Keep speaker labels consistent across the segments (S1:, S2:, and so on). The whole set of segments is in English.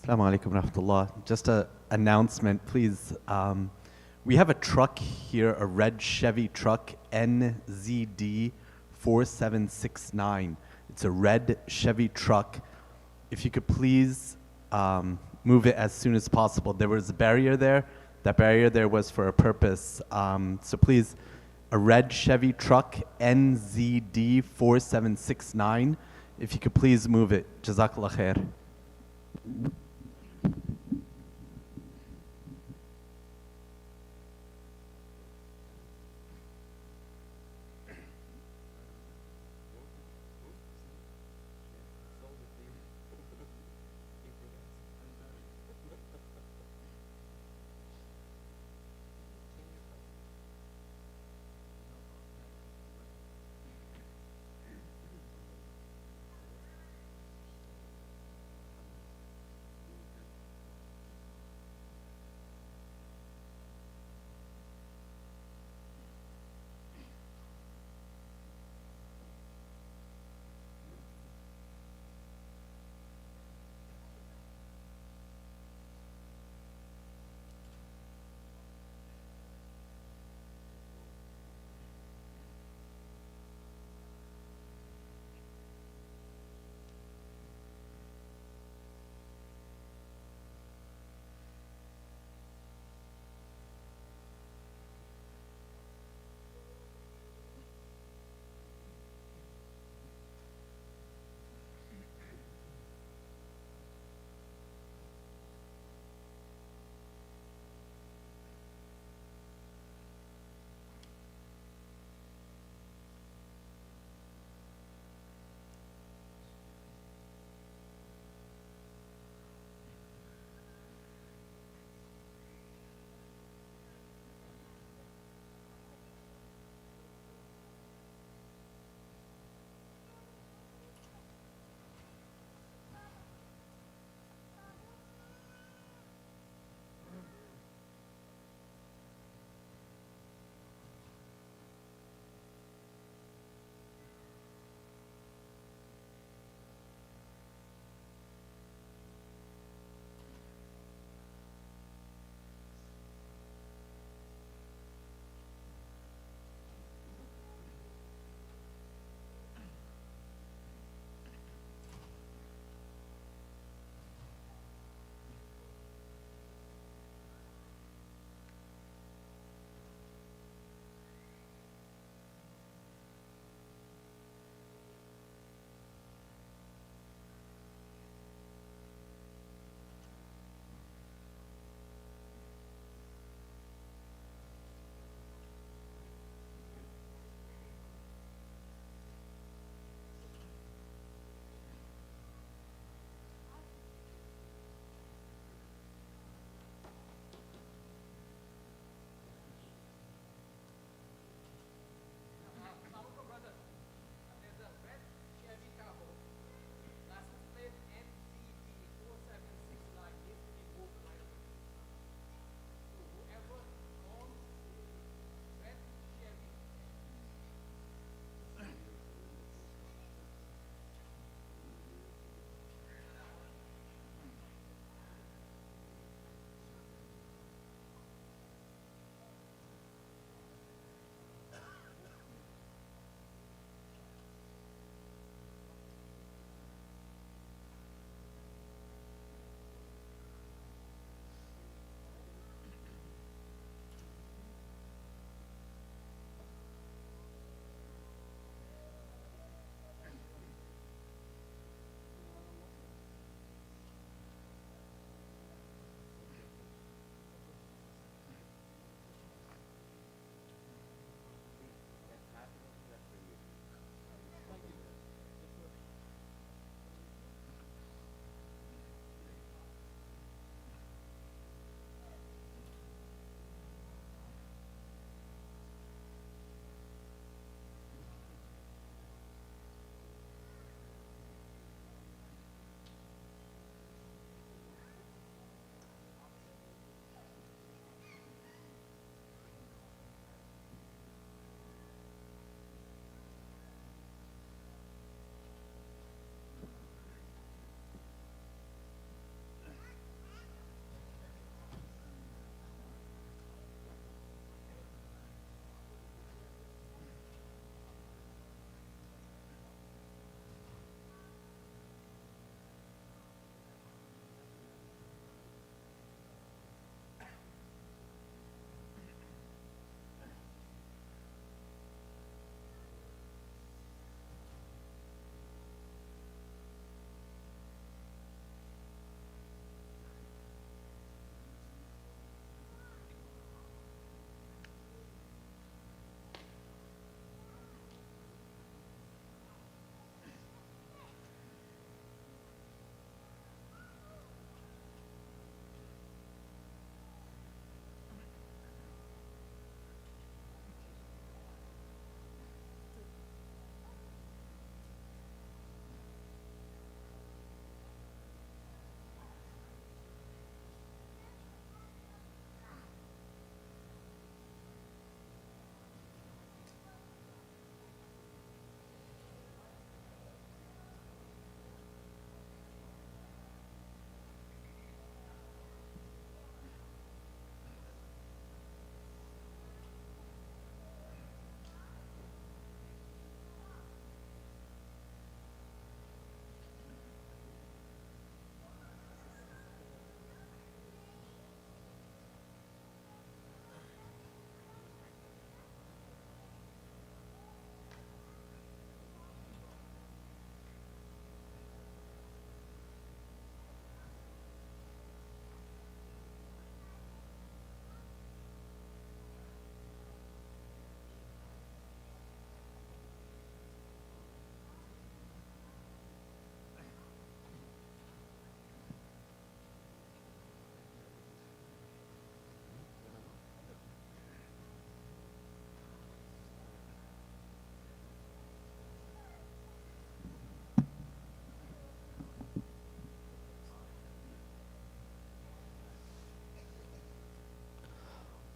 S1: Assalamu alaikum rahmatullah. Just a announcement, please. We have a truck here, a red Chevy truck, NZD 4769. It's a red Chevy truck. If you could please move it as soon as possible. There was a barrier there. That barrier there was for a purpose. So please, a red Chevy truck, NZD 4769. If you could please move it. Jazakallah khair.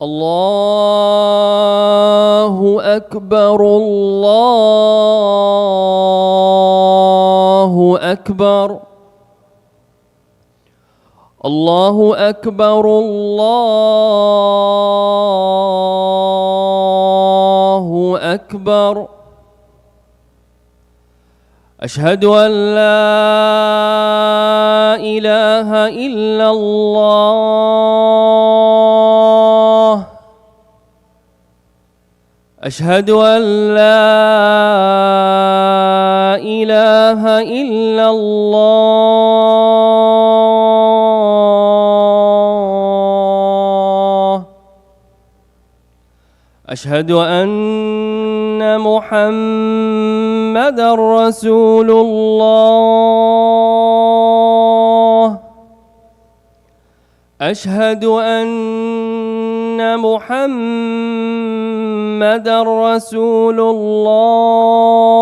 S2: الله أكبر الله أكبر الله أكبر الله أكبر أشهد أن لا إله إلا الله أشهد أن لا إله إلا الله أشهد أن محمدًا رسول الله أشهد أن محمدًا رسول الله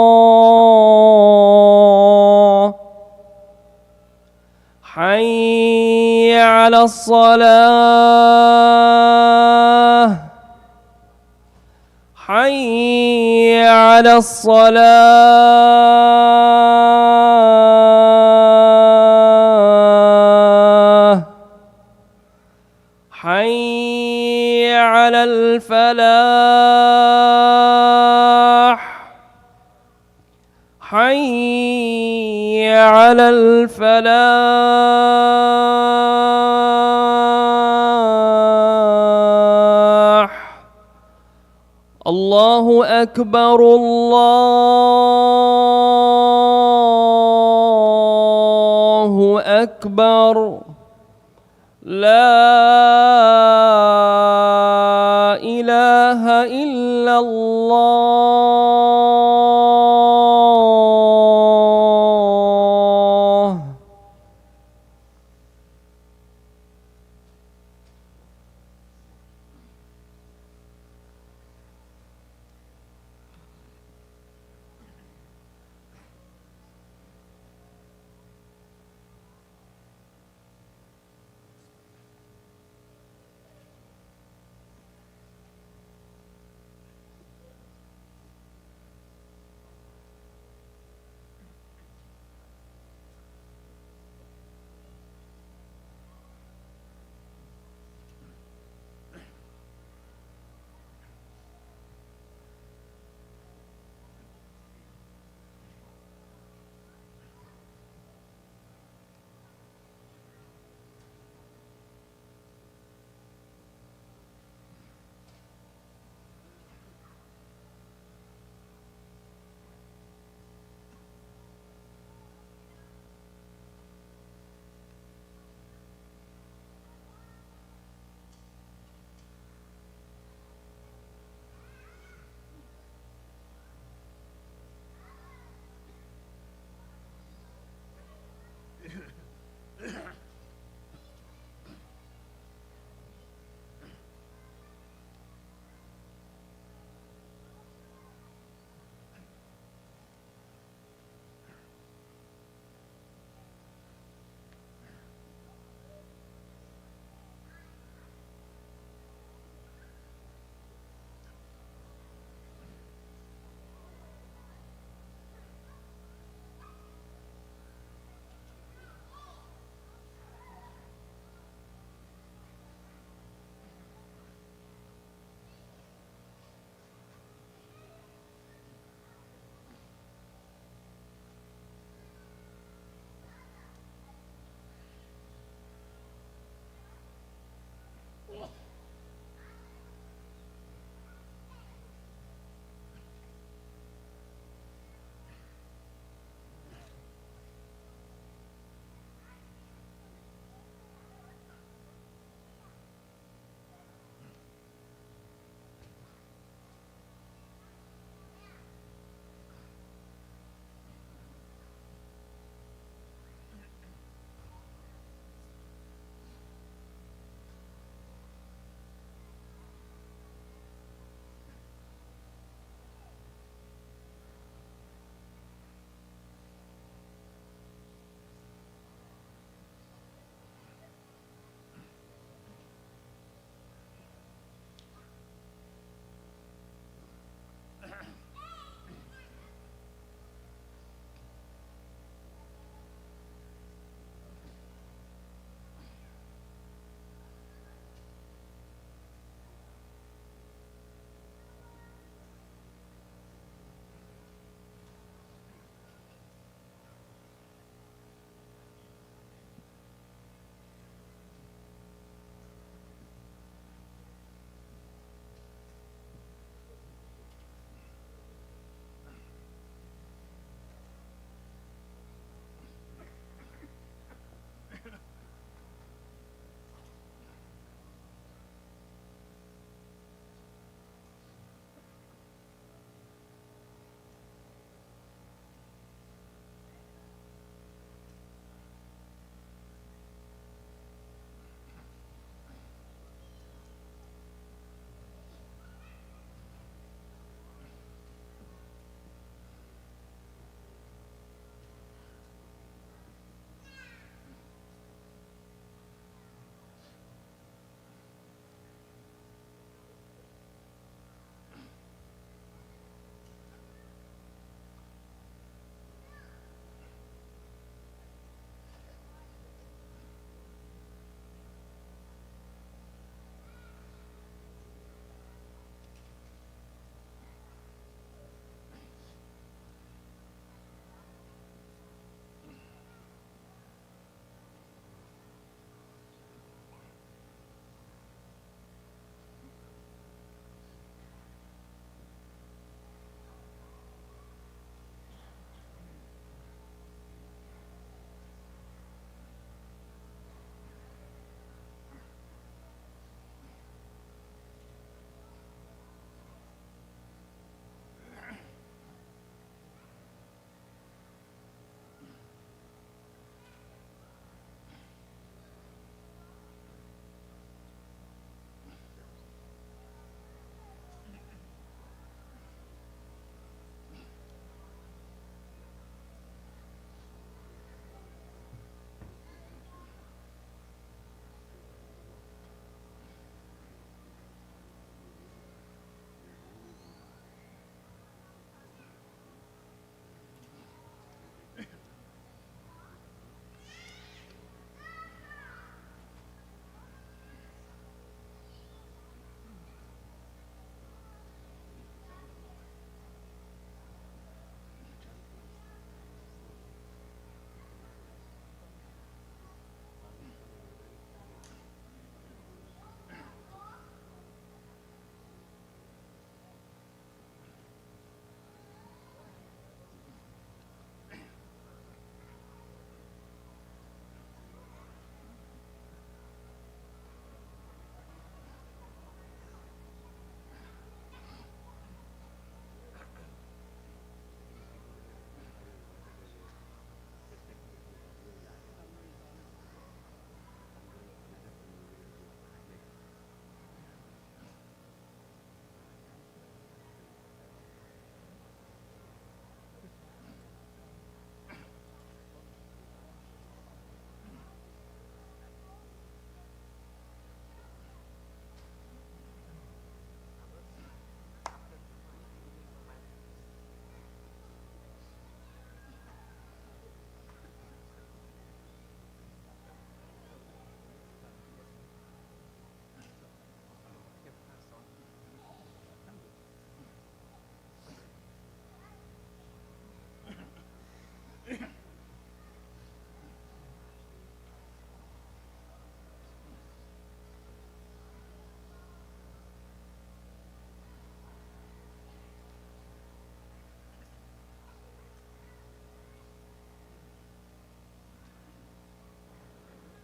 S2: حي على الصلاة حي على الصلاة حي على الفلاح حي على الفلاح الله أكبر الله أكبر لا إله إلا الله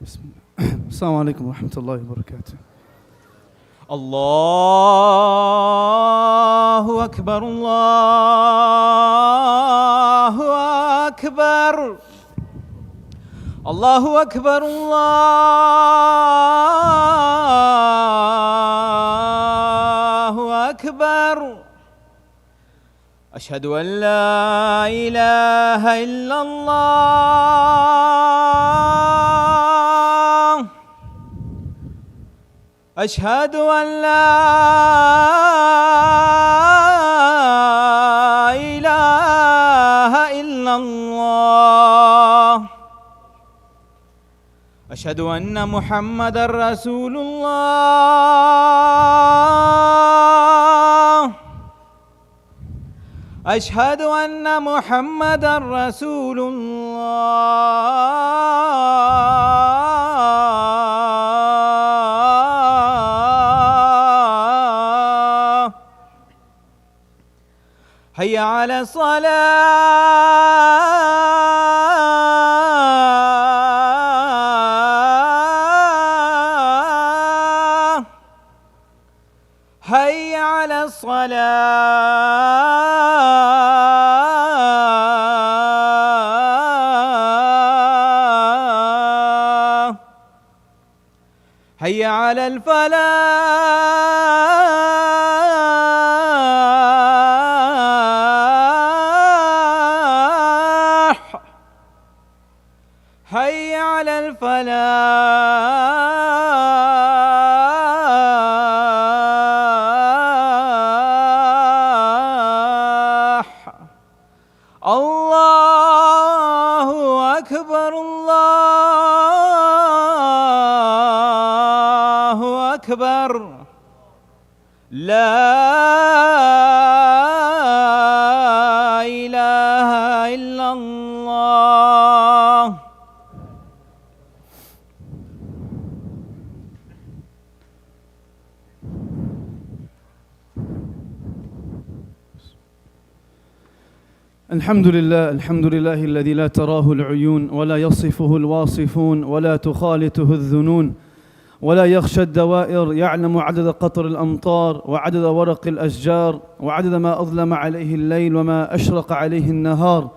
S3: السلام عليكم ورحمة الله وبركاته.
S4: الله أكبر الله أكبر الله أكبر الله أكبر أشهد أن لا إله إلا الله أشهد أن لا إله إلا الله أشهد أن محمدًا رسول الله أشهد أن محمدًا رسول الله هيا على الصلاة هيا على الصلاة هيا على الفلاح هيا على الفلاح الله أكبر الله أكبر لا إله إلا الله
S3: الحمد لله الذي لا تراه العيون ولا يصفه الواصفون ولا تخالطه الذنون ولا يخشى الدوائر، يعلم عدد قطر الأمطار وعدد ورق الأشجار وعدد ما أظلم عليه الليل وما أشرق عليه النهار،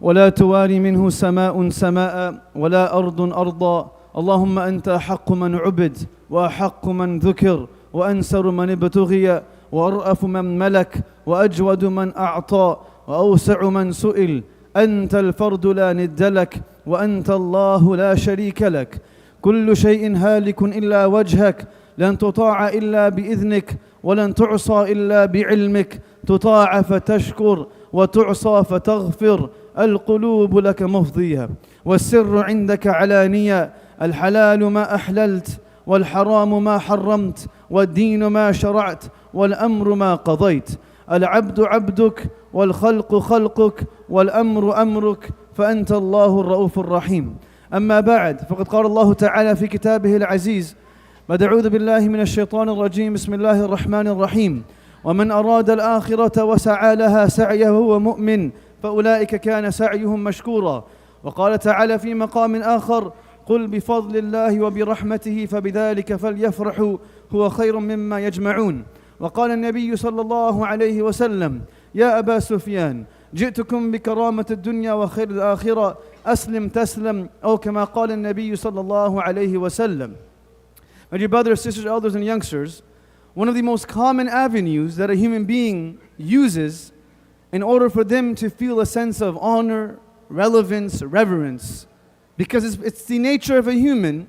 S3: ولا تواري منه سماء سماء ولا أرض أرضا. اللهم أنت أحق من عبد وأحق من ذكر وأنسر من ابتغي وأرأف من ملك وأجود من أعطى وأوسع من سئل. أنت الفرد لا ند لك وأنت الله لا شريك لك. كل شيء هالك إلا وجهك، لن تطاع إلا بإذنك ولن تعصى إلا بعلمك. تطاع فتشكر وتعصى فتغفر. القلوب لك مفضية والسر عندك علانية. الحلال ما أحللت والحرام ما حرمت والدين ما شرعت والأمر ما قضيت. العبد عبدك والخلق خلقك والأمر أمرك، فأنت الله الرؤوف الرحيم. أما بعد، فقد قال الله تعالى في كتابه العزيز بعد أعوذ بالله من الشيطان الرجيم بسم الله الرحمن الرحيم: ومن أراد الآخرة وسعى لها سعيه وهو مؤمن فأولئك كان سعيهم مشكورا. وقال تعالى في مقام آخر: قل بفضل الله وبرحمته فبذلك فليفرحوا هو خير مما يجمعون. وقال النبي صلى الله عليه وسلم: يا أبا سفيان جئتكم بكرامة الدنيا وخير الآخرة، أسلم تسلم، أو كما قال النبي صلى الله عليه وسلم. My dear brothers, sisters, elders and youngsters, one of the most common avenues that a human being uses in order for them to feel a sense of honor, relevance, reverence, because it's the nature of a human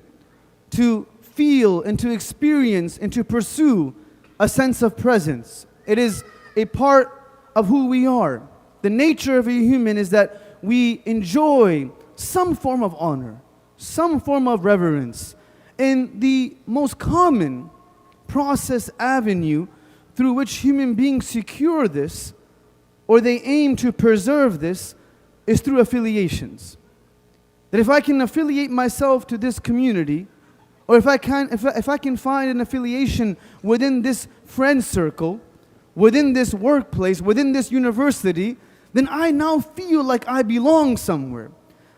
S3: to feel and to experience and to pursue a sense of presence. It is a part of who we are. The nature of a human is that we enjoy some form of honor, some form of reverence. And the most common process avenue through which human beings secure this, or they aim to preserve this, is through affiliations. That if I can affiliate myself to this community, or if I can find an affiliation within this friend circle, within this workplace, within this university, then I now feel like I belong somewhere.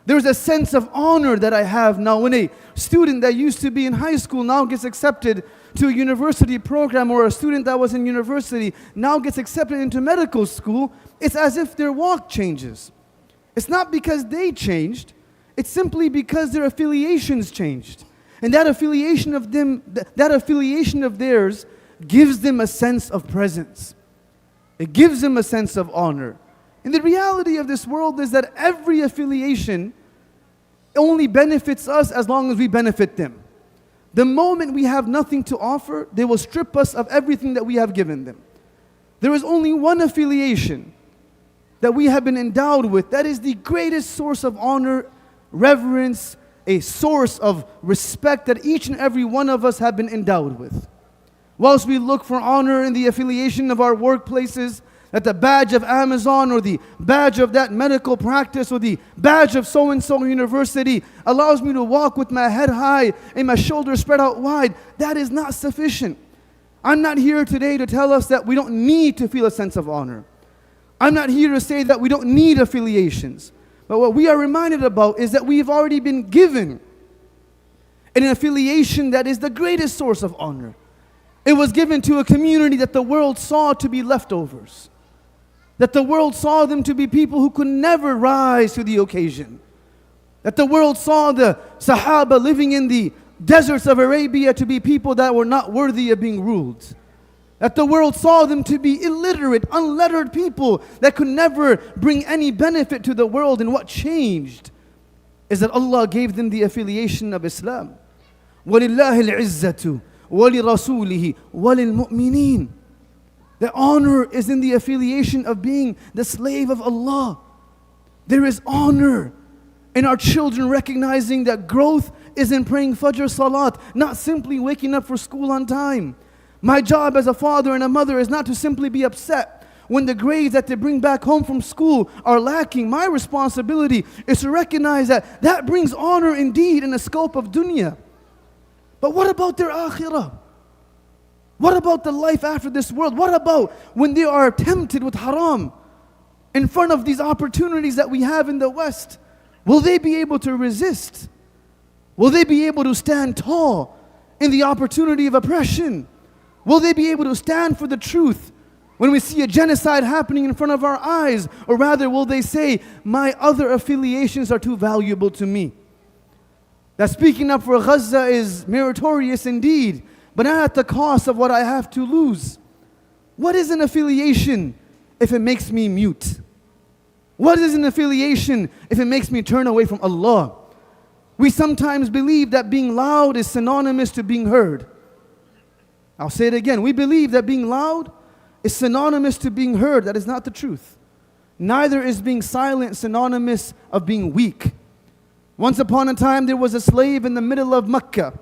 S3: There's a sense of honor that I have now. When a student that used to be in high school now gets accepted to a university program, or a student that was in university now gets accepted into medical school, it's as if their walk changes. It's not because they changed, it's simply because their affiliations changed. And that affiliation of theirs gives them a sense of presence. It gives them a sense of honor. And the reality of this world is that every affiliation only benefits us as long as we benefit them. The moment we have nothing to offer, they will strip us of everything that we have given them. There is only one affiliation that we have been endowed with that is the greatest source of honor, reverence, a source of respect that each and every one of us have been endowed with. Whilst we look for honor in the affiliation of our workplaces, that the badge of Amazon or the badge of that medical practice or the badge of so-and-so university allows me to walk with my head high and my shoulders spread out wide, that is not sufficient. I'm not here today to tell us that we don't need to feel a sense of honor. I'm not here to say that we don't need affiliations. But what we are reminded about is that we've already been given an affiliation that is the greatest source of honor. It was given to a community that the world saw to be leftovers. That the world saw them to be people who could never rise to the occasion. That the world saw the Sahaba living in the deserts of Arabia to be people that were not worthy of being ruled. That the world saw them to be illiterate, unlettered people that could never bring any benefit to the world. And what changed is that Allah gave them the affiliation of Islam. وَلِلَّهِ الْعِزَّةُ وَلِرَسُولِهِ وَلِلْمُؤْمِنِينَ. The honor is in the affiliation of being the slave of Allah. There is honor in our children recognizing that growth is in praying Fajr Salat, not simply waking up for school on time. My job as a father and a mother is not to simply be upset when the grades that they bring back home from school are lacking. My responsibility is to recognize that that brings honor indeed in the scope of dunya. But what about their akhirah? What about the life after this world? What about when they are tempted with haram in front of these opportunities that we have in the West? Will they be able to resist? Will they be able to stand tall in the opportunity of oppression? Will they be able to stand for the truth when we see a genocide happening in front of our eyes? Or rather, will they say, my other affiliations are too valuable to me? That speaking up for Gaza is meritorious indeed, but not at the cost of what I have to lose. What is an affiliation if it makes me mute? What is an affiliation if it makes me turn away from Allah? We sometimes believe that being loud is synonymous to being heard. I'll say it again. We believe that being loud is synonymous to being heard. That is not the truth. Neither is being silent synonymous of being weak. Once upon a time, there was a slave in the middle of Mecca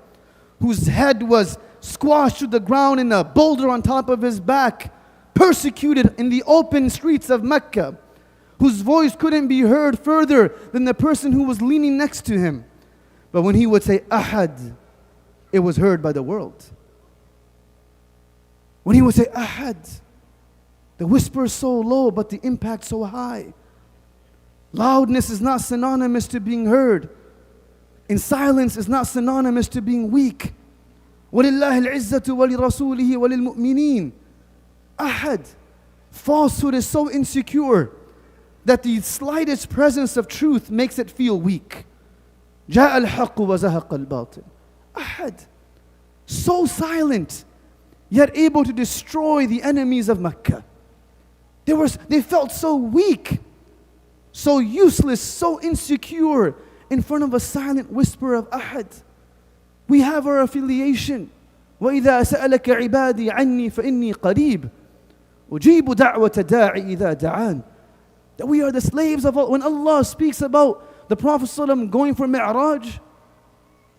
S3: whose head was squashed to the ground in a boulder on top of his back, persecuted in the open streets of Mecca, whose voice couldn't be heard further than the person who was leaning next to him. But when he would say Ahad, it was heard by the world. When he would say Ahad, the whisper is so low but the impact so high. Loudness is not synonymous to being heard, and silence is not synonymous to being weak. وَلِلَّهِ الْعِزَّةُ وَلِرَسُولِهِ وَلِلْمُؤْمِنِينَ. Ahad. Falsehood is so insecure that the slightest presence of truth makes it feel weak. جَاءَ الْحَقُّ وَزَهَقَ الْبَاطِلُ. Ahad. So silent, yet able to destroy the enemies of Mecca. They felt so weak, so useless, so insecure in front of a silent whisper of Ahad. We have our affiliation. وَإِذَا سَأَلَكَ عِبَادِي عَنِّي فَإِنِّي قَرِيبٌ أُجِيبُ دَعْوَةَ دَاعِ إِذَا دَعَانِ. That we are the slaves of Allah. When Allah speaks about the Prophet ﷺ going for Mi'raj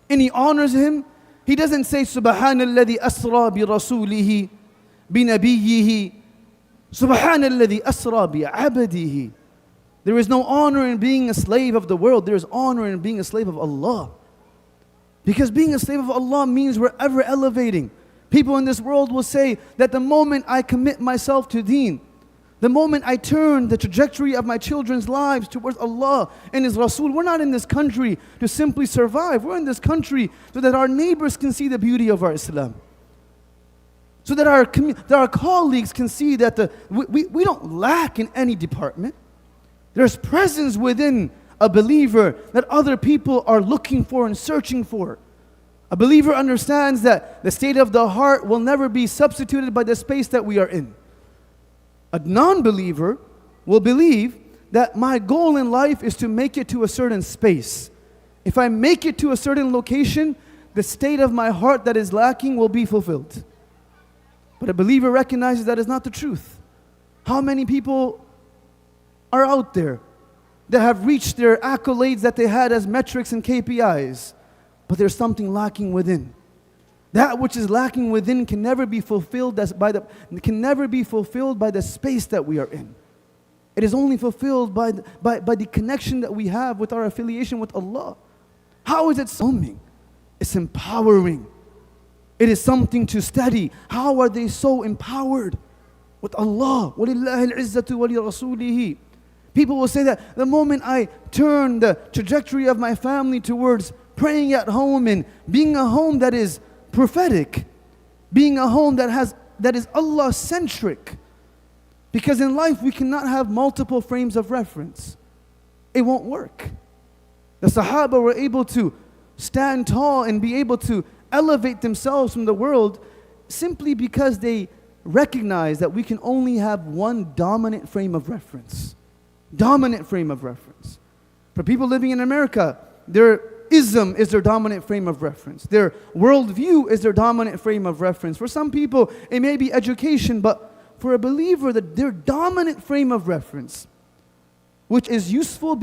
S3: and He honors him, He doesn't say سُبْحَانَ الَّذِي أَسْرَى بِرَسُولِهِ بِنَبِيِّهِ سُبْحَانَ الَّذِي أَسْرَى بِعَبَدِهِ. There is no honor in being a slave of the world. There is honor in being a slave of Allah. Because being a slave of Allah means we're ever elevating. People in this world will say that the moment I commit myself to deen, The moment I turn the trajectory of my children's lives towards Allah and His Rasul, we're not in this country to simply survive. We're in this country so that our neighbors can see the beauty of our Islam. So that our colleagues can see that we don't lack in any department. There's presence within a believer that other people are looking for and searching for. A believer understands that the state of the heart will never be substituted by the space that we are in. A non-believer will believe that my goal in life is to make it to a certain space. If I make it to a certain location, the state of my heart that is lacking will be fulfilled. But a believer recognizes that is not the truth. How many people are out there that have reached their accolades that they had as metrics and KPIs, but there's something lacking within? That which is lacking within can never be fulfilled by the space that we are in. It is only fulfilled by the connection that we have with our affiliation with Allah. How is it something? It's empowering. It is something to study. How are they so empowered? With Allah. وَلِلَّهِ الْعِزَّةُ وَلِرَسُولِهِ. People will say that the moment I turn the trajectory of my family towards praying at home and being a home that is prophetic, being a home that is Allah-centric. Because in life we cannot have multiple frames of reference. It won't work. The Sahaba were able to stand tall and be able to elevate themselves from the world simply because they recognize that we can only have one dominant frame of reference. Dominant frame of reference. For people living in America, their ism is their dominant frame of reference. Their worldview is their dominant frame of reference. For some people, it may be education, but for a believer, their dominant frame of reference, which is useful because